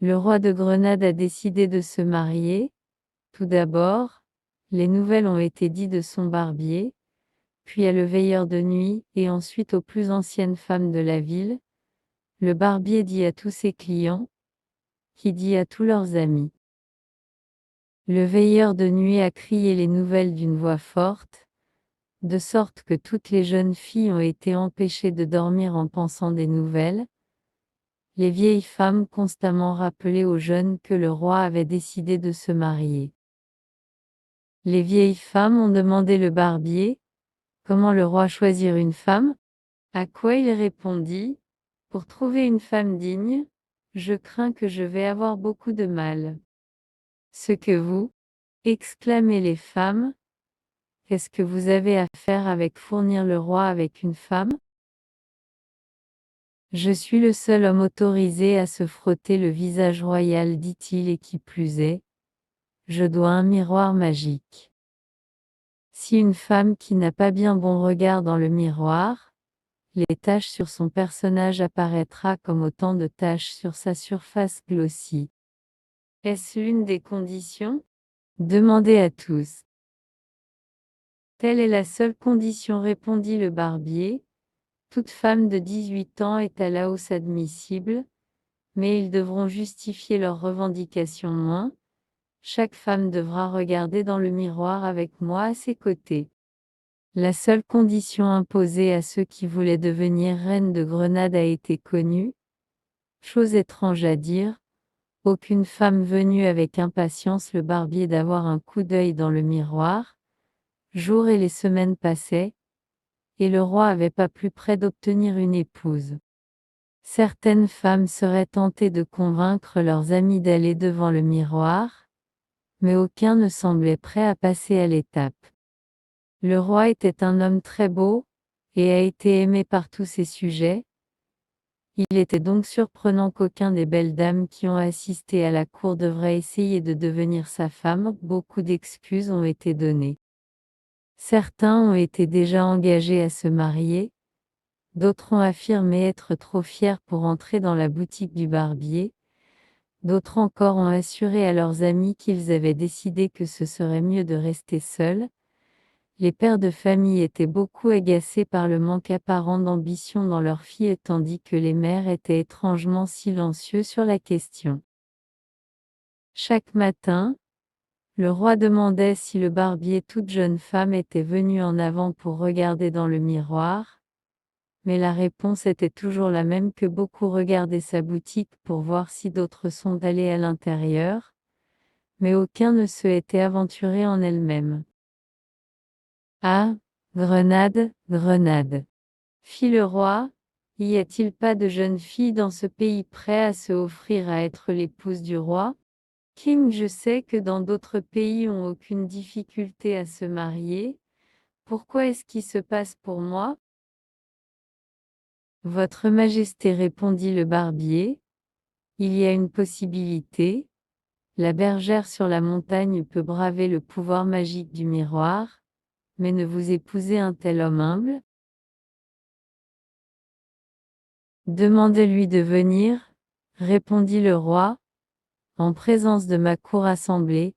Le roi de Grenade a décidé de se marier. Tout d'abord, les nouvelles ont été dites de son barbier, puis à le veilleur de nuit, et ensuite aux plus anciennes femmes de la ville. Le barbier dit à tous ses clients, qui dit à tous leurs amis. Le veilleur de nuit a crié les nouvelles d'une voix forte, de sorte que toutes les jeunes filles ont été empêchées de dormir en pensant des nouvelles. Les vieilles femmes constamment rappelaient aux jeunes que le roi avait décidé de se marier. Les vieilles femmes ont demandé le barbier, comment le roi choisir une femme? À quoi il répondit, pour trouver une femme digne, je crains que je vais avoir beaucoup de mal. Ce que vous, exclamaient les femmes, qu'est-ce que vous avez à faire avec fournir le roi avec une femme? Je suis le seul homme autorisé à se frotter le visage royal, dit-il, et qui plus est, je dois un miroir magique. Si une femme qui n'a pas bien bon regard dans le miroir, les taches sur son personnage apparaîtra comme autant de taches sur sa surface glossy. Est-ce l'une des conditions? Demandez à tous. Telle est la seule condition, répondit le barbier. Toute femme de 18 ans est à la hausse admissible, mais ils devront justifier leurs revendications moins. Chaque femme devra regarder dans le miroir avec moi à ses côtés. La seule condition imposée à ceux qui voulaient devenir reine de Grenade a été connue. Chose étrange à dire, aucune femme venue avec impatience le barbier d'avoir un coup d'œil dans le miroir. Jours et les semaines passaient, et le roi avait pas plus près d'obtenir une épouse. Certaines femmes seraient tentées de convaincre leurs amis d'aller devant le miroir, mais aucun ne semblait prêt à passer à l'étape. Le roi était un homme très beau, et a été aimé par tous ses sujets. Il était donc surprenant qu'aucun des belles dames qui ont assisté à la cour devrait essayer de devenir sa femme. Beaucoup d'excuses ont été données. Certains ont été déjà engagés à se marier, d'autres ont affirmé être trop fiers pour entrer dans la boutique du barbier, d'autres encore ont assuré à leurs amis qu'ils avaient décidé que ce serait mieux de rester seuls. Les pères de famille étaient beaucoup agacés par le manque apparent d'ambition dans leurs filles, tandis que les mères étaient étrangement silencieux sur la question. Chaque matin, le roi demandait si le barbier, toute jeune femme, était venue en avant pour regarder dans le miroir, mais la réponse était toujours la même, que beaucoup regardaient sa boutique pour voir si d'autres sont allés à l'intérieur, mais aucun ne se était aventuré en elle-même. Ah, Grenade, Grenade, fit le roi, y a-t-il pas de jeune fille dans ce pays prêt à se offrir à être l'épouse du roi? King, je sais que dans d'autres pays on aucune difficulté à se marier. Pourquoi est-ce qui se passe pour moi? Votre Majesté, répondit le barbier, il y a une possibilité. La bergère sur la montagne peut braver le pouvoir magique du miroir, mais ne vous épousez un tel homme humble? Demandez-lui de venir, répondit le roi, en présence de ma cour assemblée.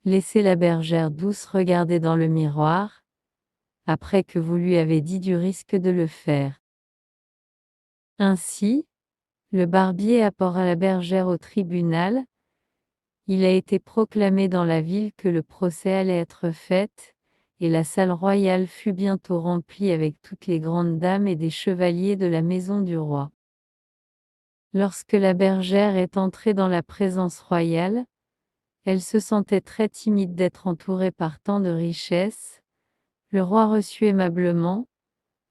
Laissez la bergère douce regarder dans le miroir, après que vous lui avez dit du risque de le faire. Ainsi, le barbier apporta la bergère au tribunal. Il a été proclamé dans la ville que le procès allait être fait, et la salle royale fut bientôt remplie avec toutes les grandes dames et des chevaliers de la maison du roi. Lorsque la bergère est entrée dans la présence royale, elle se sentait très timide d'être entourée par tant de richesses. Le roi reçut aimablement,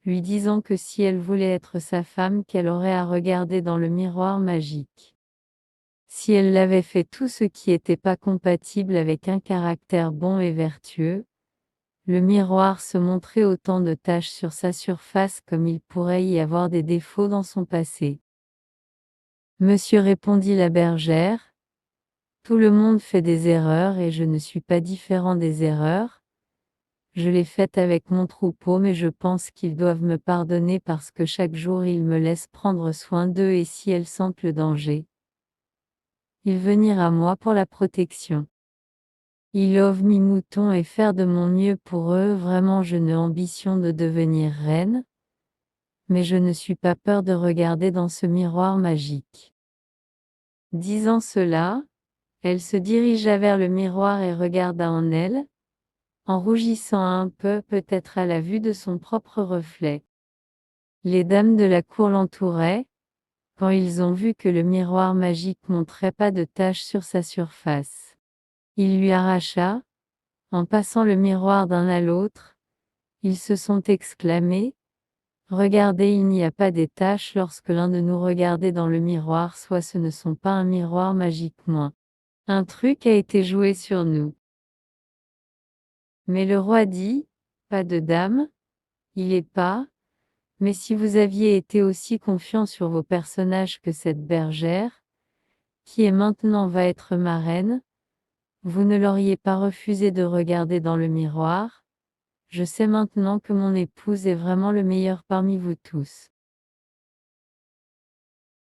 lui disant que si elle voulait être sa femme, qu'elle aurait à regarder dans le miroir magique. Si elle l'avait fait, tout ce qui n'était pas compatible avec un caractère bon et vertueux, le miroir se montrait autant de taches sur sa surface comme il pourrait y avoir des défauts dans son passé. Monsieur, répondit la bergère, tout le monde fait des erreurs et je ne suis pas différent des erreurs. Je l'ai faite avec mon troupeau, mais je pense qu'ils doivent me pardonner parce que chaque jour ils me laissent prendre soin d'eux et si elles sentent le danger, il venir à moi pour la protection. Il ove mi mouton et faire de mon mieux pour eux. Vraiment je n'ai ambition de devenir reine, mais je ne suis pas peur de regarder dans ce miroir magique. Disant cela, elle se dirigea vers le miroir et regarda en elle, en rougissant un peu peut-être à la vue de son propre reflet. Les dames de la cour l'entouraient, quand ils ont vu que le miroir magique montrait pas de taches sur sa surface. Il lui arracha, en passant le miroir d'un à l'autre, ils se sont exclamés, « Regardez, il n'y a pas des taches lorsque l'un de nous regardait dans le miroir, soit ce ne sont pas un miroir magique moins. Un truc a été joué sur nous. » Mais le roi dit, « Pas de dame, il est pas, mais si vous aviez été aussi confiant sur vos personnages que cette bergère, qui est maintenant va être ma reine, vous ne l'auriez pas refusé de regarder dans le miroir. Je sais maintenant que mon épouse est vraiment le meilleur parmi vous tous. »